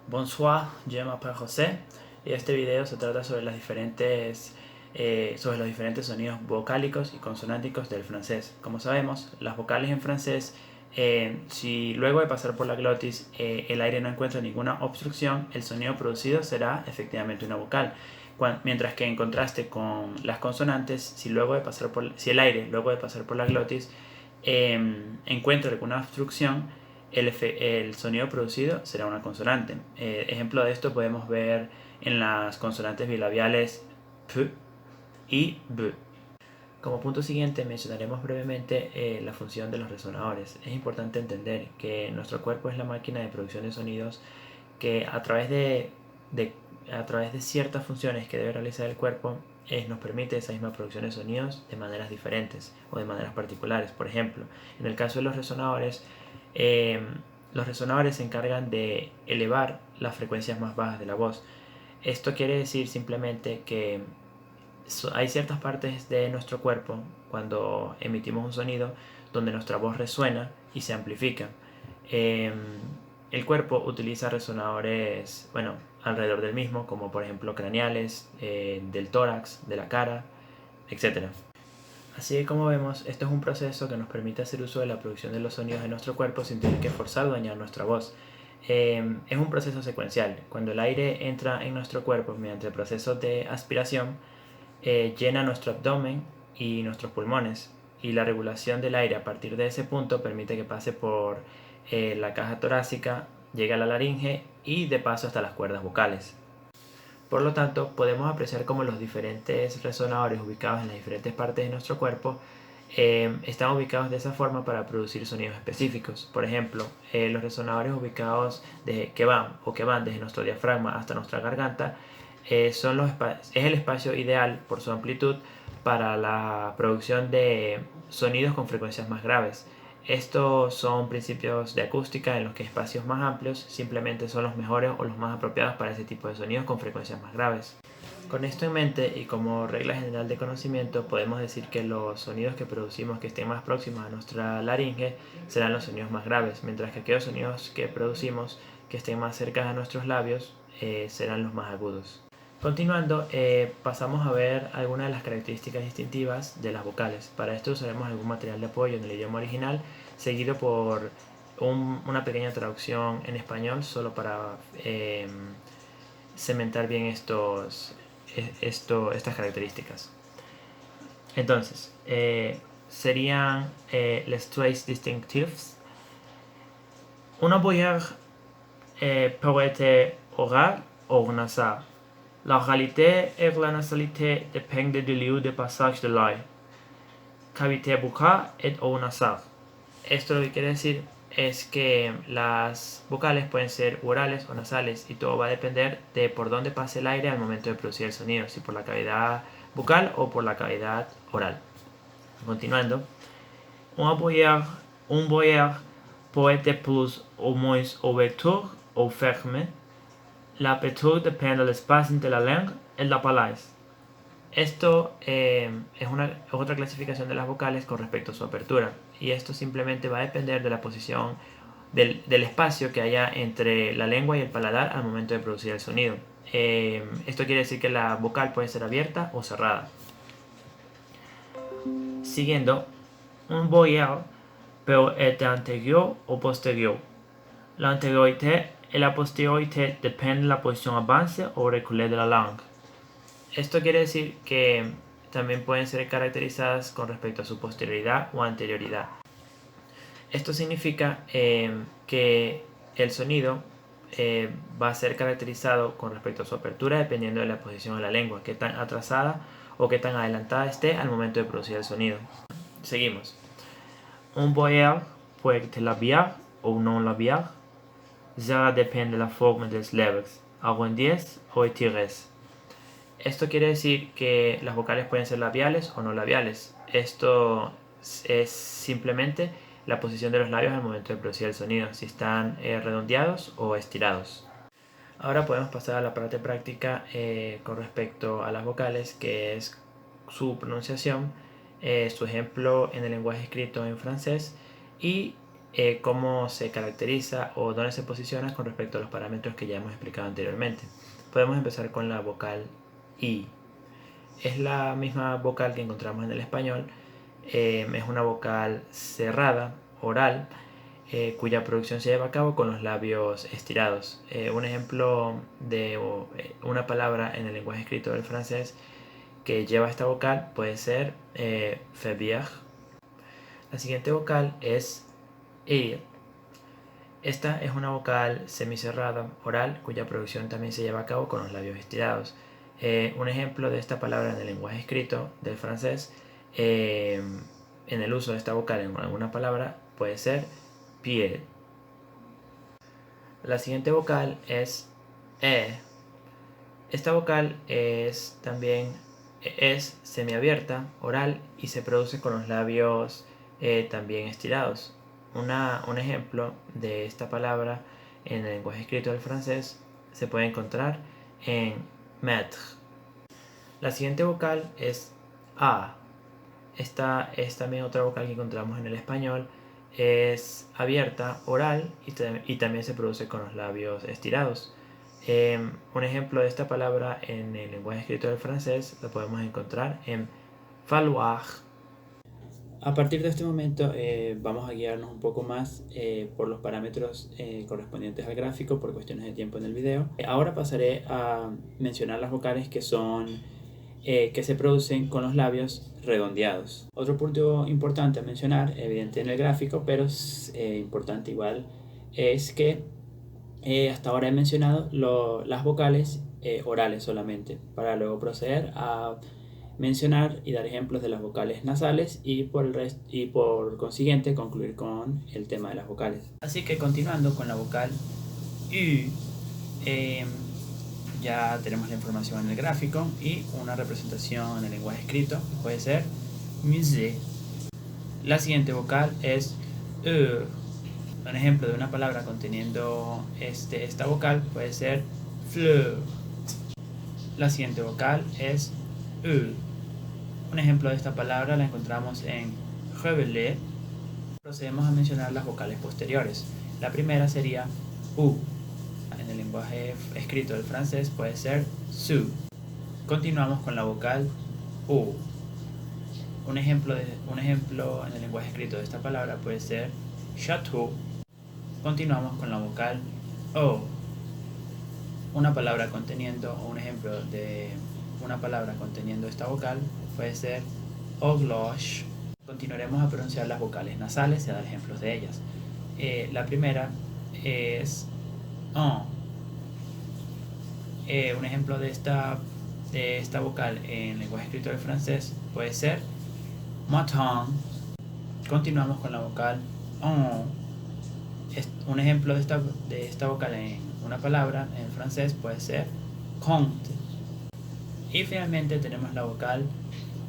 Bonsoir, je m'appelle José y este video se trata sobre los diferentes sonidos vocálicos y consonánticos del francés. Como sabemos, las vocales en francés, si luego de pasar por la glotis el aire no encuentra ninguna obstrucción, el sonido producido será efectivamente una vocal. Mientras que en contraste con las consonantes, si el aire luego de pasar por la glotis encuentra alguna obstrucción, el sonido producido será una consonante. Ejemplo de esto podemos ver en las consonantes bilabiales p y b. Como punto siguiente mencionaremos brevemente la función de los resonadores. Es importante entender que nuestro cuerpo es la máquina de producción de sonidos que a través de ciertas funciones que debe realizar el cuerpo nos permite esa misma producción de sonidos de maneras diferentes o de maneras particulares. Por ejemplo, en el caso de eh, los resonadores se encargan de elevar las frecuencias más bajas de la voz. Esto quiere decir simplemente que hay ciertas partes de nuestro cuerpo cuando emitimos un sonido donde nuestra voz resuena y se amplifica. El cuerpo utiliza resonadores, alrededor del mismo, como por ejemplo craneales, del tórax, de la cara, etc. Así que como vemos, esto es un proceso que nos permite hacer uso de la producción de los sonidos de nuestro cuerpo sin tener que forzar o dañar nuestra voz. Es un proceso secuencial. Cuando el aire entra en nuestro cuerpo mediante el proceso de aspiración, llena nuestro abdomen y nuestros pulmones, y la regulación del aire a partir de ese punto permite que pase por la caja torácica, llegue a la laringe y de paso hasta las cuerdas vocales. Por lo tanto, podemos apreciar cómo los diferentes resonadores ubicados en las diferentes partes de nuestro cuerpo están ubicados de esa forma para producir sonidos específicos. Por ejemplo, los resonadores ubicados que van desde nuestro diafragma hasta nuestra garganta es el espacio ideal por su amplitud para la producción de sonidos con frecuencias más graves. Estos son principios de acústica en los que espacios más amplios simplemente son los mejores o los más apropiados para ese tipo de sonidos con frecuencias más graves. Con esto en mente y como regla general de conocimiento, podemos decir que los sonidos que producimos que estén más próximos a nuestra laringe serán los sonidos más graves, mientras que aquellos sonidos que producimos que estén más cerca a nuestros labios serán los más agudos. Continuando, pasamos a ver algunas de las características distintivas de las vocales. Para esto usaremos algún material de apoyo en el idioma original, seguido por una pequeña traducción en español, solo para cementar bien estas características. Entonces, serían les traits distinctifs. Una voyeur peut être orale ou nasale. La oralité et la nasalité dépendent du lieu de passage de l'air. Cavité buccale et ou nasale. Esto lo que quiere decir es que las vocales pueden ser orales o nasales y todo va a depender de por dónde pase el aire al momento de producir el sonido, si por la cavidad bucal o por la cavidad oral. Continuando, un voyeur peut être plus ou moins ouverture ou fermé. L'aperture depend de l'espace entre la langue et la palais. Esto es otra clasificación de las vocales con respecto a su apertura, y esto simplemente va a depender de la posición del espacio que haya entre la lengua y el paladar al momento de producir el sonido. Esto quiere decir que la vocal puede ser abierta o cerrada. Siguiendo, un voyelle peut être antérieur ou postérieur. L'antériorité et la postériorité dependen de la posición avancée o reculée de la langue. Esto quiere decir que también pueden ser caracterizadas con respecto a su posterioridad o anterioridad. Esto significa que el sonido va a ser caracterizado con respecto a su apertura dependiendo de la posición de la lengua, qué tan atrasada o qué tan adelantada esté al momento de producir el sonido. Seguimos. Un voyelle peut être labial ou non labial. Cela depende de la forma des lèvres, arrondies o étirées. Esto quiere decir que las vocales pueden ser labiales o no labiales. Esto es simplemente la posición de los labios al momento de producir el sonido, si están redondeados o estirados. Ahora podemos pasar a la parte práctica con respecto a las vocales, que es su pronunciación, su ejemplo en el lenguaje escrito en francés y cómo se caracteriza o dónde se posiciona con respecto a los parámetros que ya hemos explicado anteriormente. Podemos empezar con la vocal I. Es la misma vocal que encontramos en el español. Es una vocal cerrada, oral, cuya producción se lleva a cabo con los labios estirados. Un ejemplo de una palabra en el lenguaje escrito del francés que lleva esta vocal puede ser faire. La siguiente vocal es ir. Esta es una vocal semicerrada, oral, cuya producción también se lleva a cabo con los labios estirados. Un ejemplo de esta palabra en el lenguaje escrito del francés, en el uso de esta vocal en alguna palabra, puede ser pied. La siguiente vocal es e. Esta vocal es semiabierta, oral y se produce con los labios también estirados. Un ejemplo de esta palabra en el lenguaje escrito del francés se puede encontrar en mettre. La siguiente vocal es A. Esta es también otra vocal que encontramos en el español. Es abierta, oral y también se produce con los labios estirados. Un ejemplo de esta palabra en el lenguaje escrito del francés lo podemos encontrar en falloir. A partir de este momento vamos a guiarnos un poco más por los parámetros correspondientes al gráfico por cuestiones de tiempo en el video. Ahora pasaré a mencionar las vocales que se producen con los labios redondeados. Otro punto importante a mencionar, evidente en el gráfico, pero es importante igual, es que hasta ahora he mencionado las vocales orales solamente, para luego proceder a mencionar y dar ejemplos de las vocales nasales y por consiguiente concluir con el tema de las vocales. Así que continuando con la vocal U, ya tenemos la información en el gráfico y una representación en el lenguaje escrito, puede ser musée. La siguiente vocal es E. Un ejemplo de una palabra conteniendo esta vocal puede ser fleur. La siguiente vocal es U. Un ejemplo de esta palabra la encontramos en reveler. Procedemos a mencionar las vocales posteriores. La primera sería U. En el lenguaje escrito del francés puede ser su. Continuamos con la vocal U. Un ejemplo en el lenguaje escrito de esta palabra puede ser château. Continuamos con la vocal O. Una palabra conteniendo, o un ejemplo de una palabra conteniendo esta vocal puede ser horloge. Continuaremos a pronunciar las vocales nasales y a dar ejemplos de ellas. La primera es on. Un ejemplo de esta vocal en lenguaje escrito del francés puede ser matin. Continuamos con la vocal on. Un ejemplo de esta vocal en una palabra en francés puede ser compte. Y finalmente tenemos la vocal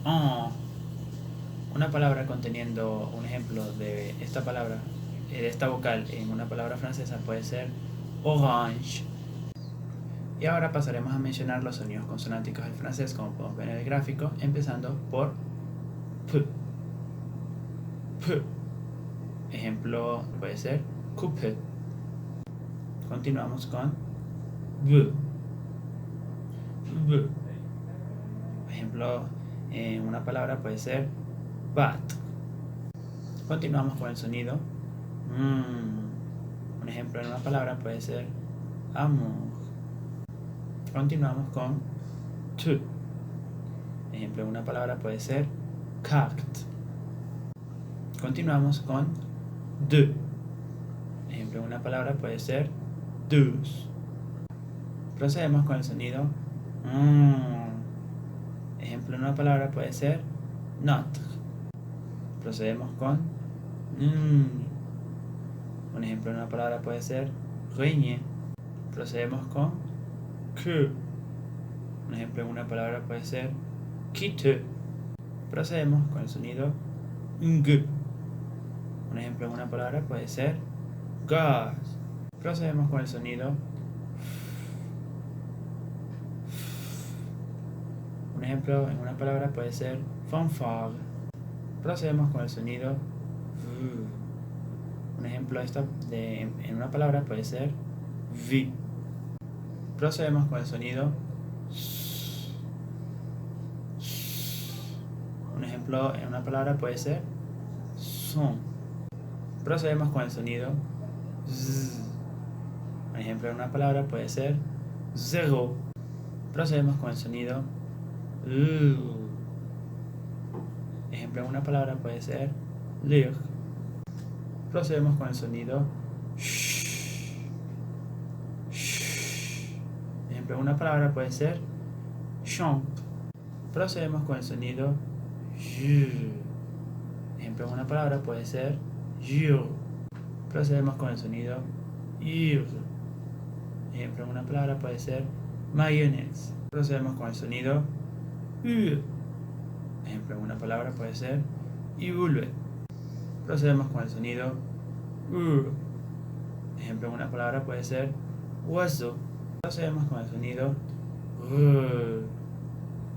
en. Una palabra conteniendo un ejemplo de esta palabra, de esta vocal en una palabra francesa puede ser orange. Y ahora pasaremos a mencionar los sonidos consonánticos del francés, como podemos ver en el gráfico, empezando por P. P. Ejemplo puede ser coupe. Continuamos con B. B. Ejemplo en una palabra puede ser bat. Continuamos con el sonido Un ejemplo en una palabra puede ser amour. Continuamos con tu. Ejemplo en una palabra puede ser carte. Continuamos con de. Ejemplo en una palabra puede ser douce. Procedemos con el sonido Ejemplo en una palabra puede ser notre. Procedemos con un ejemplo en una palabra puede ser régner. Procedemos con que. Un ejemplo en una palabra puede ser quitte. Procedemos con el sonido ng. Un ejemplo en una palabra puede ser gas. Procedemos con el sonido Un ejemplo en una palabra puede ser fanfare. Procedemos con el sonido Un ejemplo en una palabra puede ser vi. Procedemos con el sonido S. Un ejemplo en una palabra puede ser son. Procedemos con el sonido Z. Un ejemplo en una palabra puede ser zero. Procedemos con el sonido L. Ejemplo en una palabra puede ser lire. Procedemos con el sonido sh. Ejemplo en una palabra puede ser chante. Procedemos con el sonido j. Ejemplo en una palabra puede ser jure. Procedemos con el sonido ir. Ejemplo en una palabra puede ser mayonnaise. Procedemos con el sonido u. Ejemplo en una palabra puede ser iule. Procedemos con el sonido u. Ejemplo en una palabra puede ser oiseau. Procedemos con el sonido r.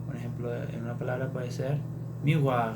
Un ejemplo en una palabra puede ser miroir.